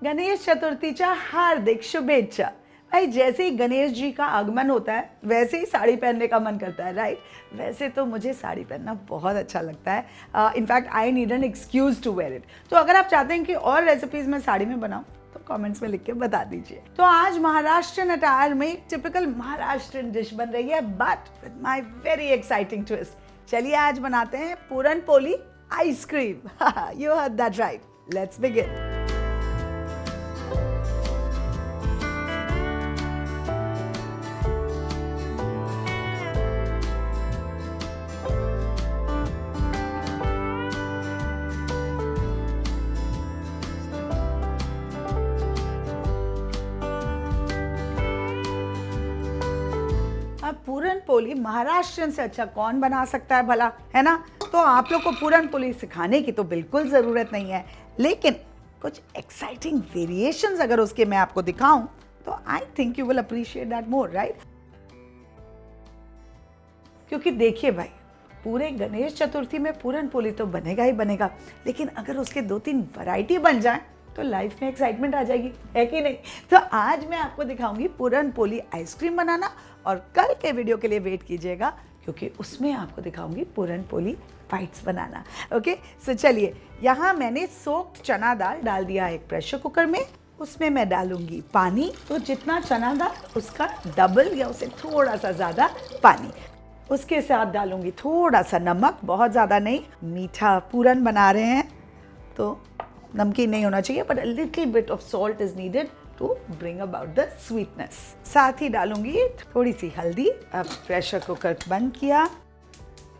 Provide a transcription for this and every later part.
गणेश चतुर्थीच्या हार्दिक शुभेच्छा। भाई जैसे ही गणेश जी का आगमन होता है वैसे ही साड़ी पहनने का मन करता है, राइट। वैसे तो मुझे साड़ी पहनना बहुत अच्छा लगता है, in fact I need an excuse to wear it. तो अगर आप चाहते हैं कि और रेसिपीज मैं साड़ी में बनाऊं तो कमेंट्स में लिख के बता दीजिए। तो आज महाराष्ट्रियन अटायर में एक टिपिकल महाराष्ट्रियन डिश बन रही है, but with my very exciting twist. चलिए आज बनाते हैं puran poli ice cream. You heard that right, let's begin. अब पूरन पोली महाराष्ट्रियन से अच्छा कौन बना सकता है भला, है ना। तो आप लोग को पूरन पोली सिखाने की तो बिल्कुल ज़रूरत नहीं है, लेकिन कुछ एक्साइटिंग वेरिएशंस अगर उसके मैं आपको दिखाऊं तो I think you will appreciate that more, right. क्योंकि देखिए भाई, पूरे गणेश चतुर्थी में पूरन पोली तो बनेगा ही बनेगा, लेकिन अगर उसके 2-3 वैरायटी बन जाए तो लाइफ में एक्साइटमेंट आ जाएगी, है कि नहीं। तो आज मैं आपको दिखाऊंगी पूरन पोली आइसक्रीम बनाना, और कल के वीडियो के लिए वेट कीजिएगा क्योंकि उसमें आपको दिखाऊंगी पूरन पोली बाइट्स बनाना। ओके, सो चलिए, यहाँ मैंने सोक्ड चना दाल डाल दिया एक प्रेशर कुकर में। उसमें मैं डालूंगी पानी, तो जितना चना दाल उसका डबल या उससे थोड़ा सा ज़्यादा पानी। उसके साथ डालूंगी थोड़ा सा नमक, बहुत ज़्यादा नहीं, मीठा पूरन बना रहे हैं तो नमकीन नहीं होना चाहिए, but a little bit of salt is needed to bring about the sweetness. साथ ही डालूंगी थोड़ी सी हल्दी। अब प्रेशर कुकर बंद किया,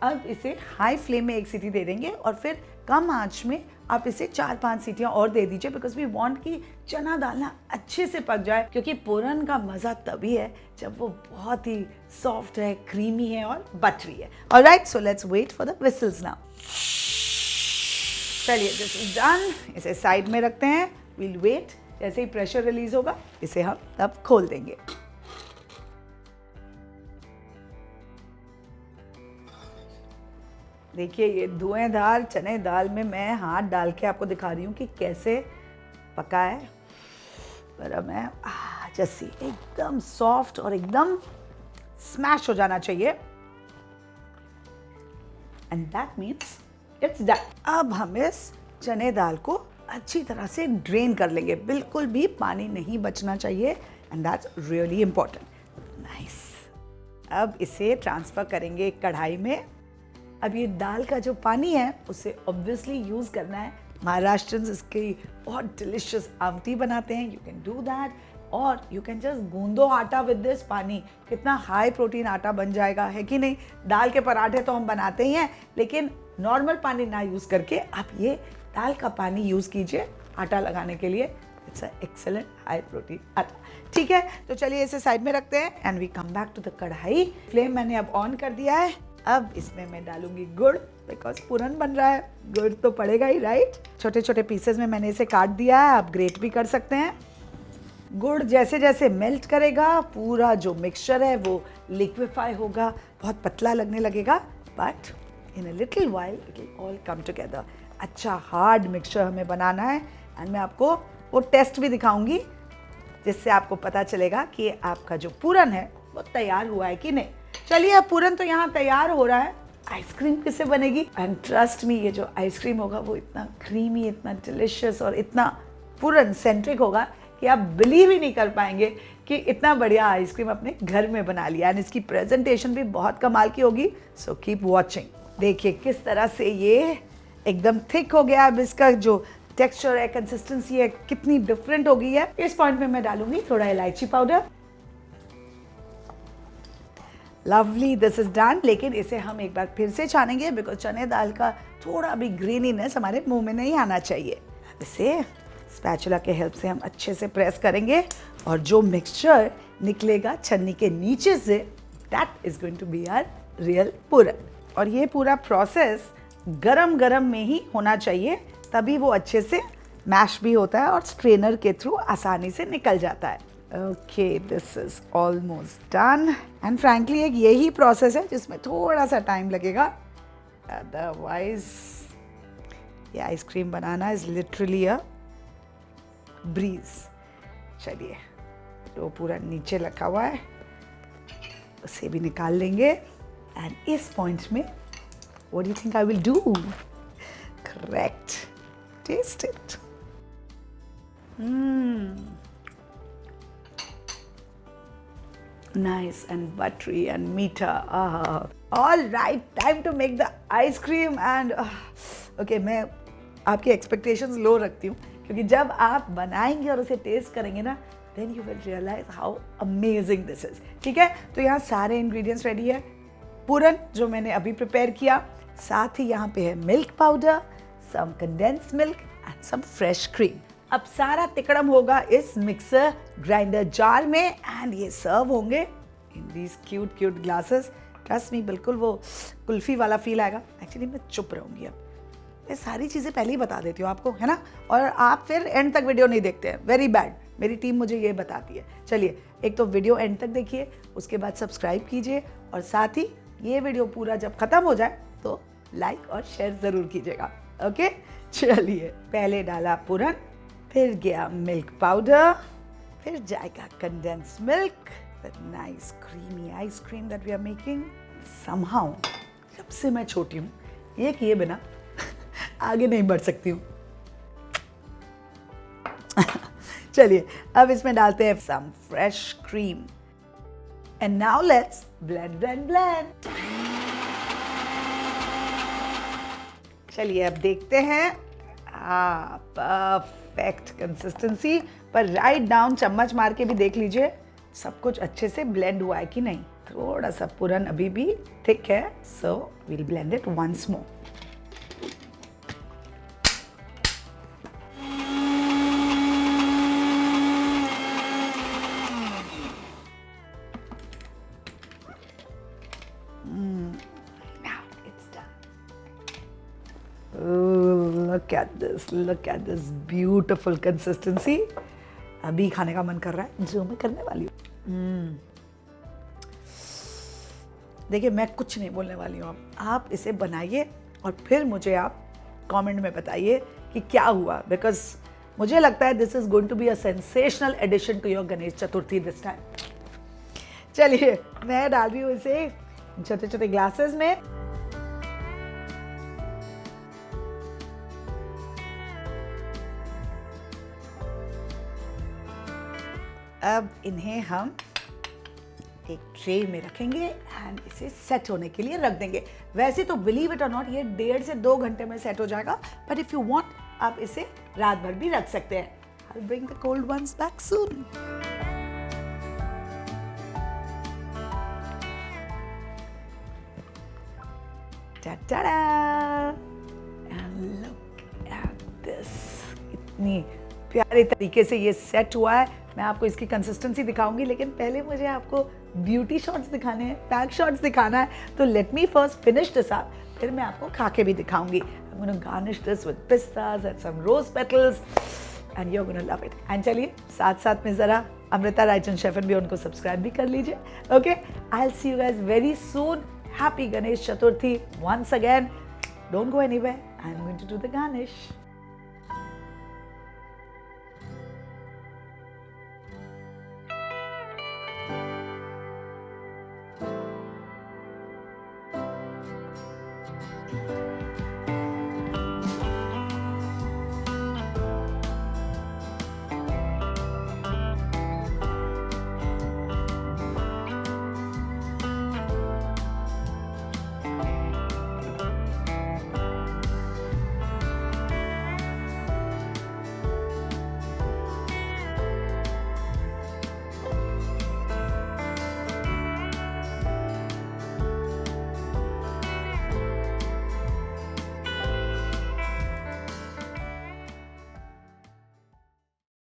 अब इसे हाई फ्लेम में एक सीटी दे देंगे और फिर कम आंच में आप इसे 4-5 सीटियां और दे दीजिए, बिकॉज वी वांट कि चना दाल ना अच्छे से पक जाए, क्योंकि पूरन का मज़ा तभी है जब वो बहुत ही सॉफ्ट है, क्रीमी है और बटरी है। Alright, so let's wait for the whistles now. चलिए, दिस इज डन, इसे साइड में रखते हैं। वील वेट, जैसे ही प्रेशर रिलीज होगा इसे हम तब खोल देंगे। देखिए, ये धुएंधार चने दाल में मैं हाथ डाल के आपको दिखा रही हूँ कि कैसे पका है। गरम है, जैसी एकदम सॉफ्ट और एकदम स्मैश हो जाना चाहिए। And that means it's done. अब हम इस चने दाल को अच्छी तरह से ड्रेन कर लेंगे, बिल्कुल भी पानी नहीं बचना चाहिए, and that's really important. Nice. अब इसे ट्रांसफ़र करेंगे कढ़ाई में। अब ये दाल का जो पानी है उसे ऑब्वियसली यूज़ करना है। महाराष्ट्रियंस इसकी बहुत डिलिशियस आमटी बनाते हैं, यू कैन डू दैट, और यू कैन जस्ट गूंदो आटा विद दिस पानी। कितना हाई प्रोटीन आटा बन जाएगा, है कि नहीं। दाल के पराठे तो हम बनाते ही हैं, लेकिन नॉर्मल पानी ना यूज़ करके आप ये दाल का पानी यूज़ कीजिए आटा लगाने के लिए। It's a excellent high protein आटा। ठीक है, तो चलिए इसे साइड में रखते हैं and we come back to the kadhai. Flame मैंने अब ऑन कर दिया है। अब इसमें मैं डालूंगी गुड़, बिकॉज पूरन बन रहा है, गुड़ तो पड़ेगा ही, राइट। छोटे छोटे पीसेस में मैंने इसे काट दिया है, आप ग्रेट भी कर सकते हैं। गुड़ जैसे जैसे मेल्ट करेगा पूरा जो मिक्सचर है वो लिक्विफाई होगा, बहुत पतला लगने लगेगा, but in a little while it will all come together. अच्छा हार्ड मिक्सचर हमें बनाना है, एंड मैं आपको वो टेस्ट भी दिखाऊंगी जिससे आपको पता चलेगा कि आपका जो पूरन है वो तैयार हुआ है कि नहीं। चलिए, अब पूरन तो यहाँ तैयार हो रहा है, आइसक्रीम किससे बनेगी। एंड ट्रस्ट मी, ये जो आइसक्रीम होगा वो इतना क्रीमी, इतना डिलिशियस और इतना पूरन सेंट्रिक होगा कि आप बिलीव ही नहीं कर पाएंगे कि इतना बढ़िया आइसक्रीम अपने घर में बना लिया। एंड इसकी प्रेजेंटेशन भी बहुत कमाल की होगी, सो कीप वॉचिंग। देखिए किस तरह से ये एकदम थिक हो गया। अब इसका जो टेक्सचर है, कंसिस्टेंसी है, कितनी डिफरेंट हो गई है। इस पॉइंट में मैं डालूंगी थोड़ा इलायची powder. Lovely, this is done. लेकिन इसे हम एक बार फिर से छानेंगे, बिकॉज चने दाल का थोड़ा भी ग्रीनीनेस हमारे मुंह में नहीं आना चाहिए। इसे स्पैचुला के हेल्प से हम अच्छे से प्रेस करेंगे, और जो मिक्सचर निकलेगा छन्नी के नीचे से, that is going to be our real puran. और ये पूरा प्रोसेस गरम गरम में ही होना चाहिए, तभी वो अच्छे से मैश भी होता है और स्ट्रेनर के थ्रू आसानी से निकल जाता है। Okay, this is almost done. And frankly एक यही प्रोसेस है जिसमें थोड़ा सा टाइम लगेगा, अदरवाइज ये ice cream banana is literally a breeze. चलिए, डो पूरा नीचे रखा हुआ है, उसे भी निकाल लेंगे। एंड इस पॉइंट में what do you think I will do? Correct, taste it. Nice and buttery and meaty. All right, time to make the ice cream and okay, मैं आपकी expectations low रखती हूँ क्योंकि जब आप बनाएंगे और उसे टेस्ट करेंगे ना, then you will realize how amazing this is. ठीक है, तो यहाँ सारे ingredients ready है। पूरन जो मैंने अभी प्रिपेयर किया, साथ ही यहाँ पे है milk powder, some condensed milk and some fresh cream. अब सारा तिकड़म होगा इस मिक्सर ग्राइंडर जार में एंड ये सर्व होंगे in these cute cute glasses. Trust me, बिल्कुल वो कुल्फी वाला फील आएगा। एक्चुअली मैं चुप रहूँगी अब, मैं सारी चीज़ें पहले ही बता देती हूँ आपको, है ना, और आप फिर एंड तक वीडियो नहीं देखते हैं। वेरी बैड, मेरी टीम मुझे ये बताती है। चलिए, एक तो वीडियो एंड तक देखिए, उसके बाद सब्सक्राइब कीजिए और साथ ही ये वीडियो पूरा जब ख़त्म हो जाए तो लाइक और शेयर ज़रूर कीजिएगा। ओके, चलिए, पहले डाला पूरन, फिर गया मिल्क पाउडर, फिर जाएगा condense milk, nice creamy ice cream that we are making. Somehow जब से मैं छोटी हूँ ये किए बिना आगे नहीं बढ़ सकती हूँ। चलिए, अब इसमें डालते हैं some fresh cream and now let's blend blend blend. चलिए, अब देखते हैं। परफेक्ट कंसिस्टेंसी, पर राइट डाउन चम्मच मार के भी देख लीजिए सब कुछ अच्छे से ब्लेंड हुआ है कि नहीं। थोड़ा सा पूरन अभी भी थिक है, so we'll blend it once more. Look at this beautiful consistency. अभी खाने का मन कर रहा है, जो मैं करने वाली हूँ। देखिए, मैं कुछ नहीं बोलने वाली हूँ। आप इसे बनाइए और फिर मुझे आप कमेंट में बताइए कि क्या हुआ, बिकॉज मुझे लगता है this is going to be a sensational addition to your Ganesh Chaturthi this time. चलिए, मैं डाल रही हूँ इसे छोटे छोटे ग्लासेस में। अब इन्हें हम एक ट्रे में रखेंगे एंड इसे सेट होने के लिए रख देंगे। वैसे तो बिलीव इट और नॉट ये 1.5 से 2 घंटे में सेट हो जाएगा, बट इफ यू वांट आप इसे रात भर भी रख सकते हैं। I will bring the cold ones back soon. Ta-da! And look at this. इतनी प्यारे तरीके से ये सेट हुआ है। मैं आपको इसकी कंसिस्टेंसी दिखाऊंगी, लेकिन पहले मुझे आपको ब्यूटी शॉट्स दिखाने हैं, पैक शॉट्स दिखाना है। तो let me first finish this up, फिर मैं आपको खा के भी दिखाऊंगी। I'm going to garnish this with pistas and some rose petals and you're going to love it. And चलिए, साथ साथ में ज़रा अमृता रायचंद शेफन भी, उनको सब्सक्राइब भी कर लीजिए। Okay, I'll see you guys very soon. Happy Ganesh Chaturthi once again. Don't go anywhere. I'm going to do the garnish.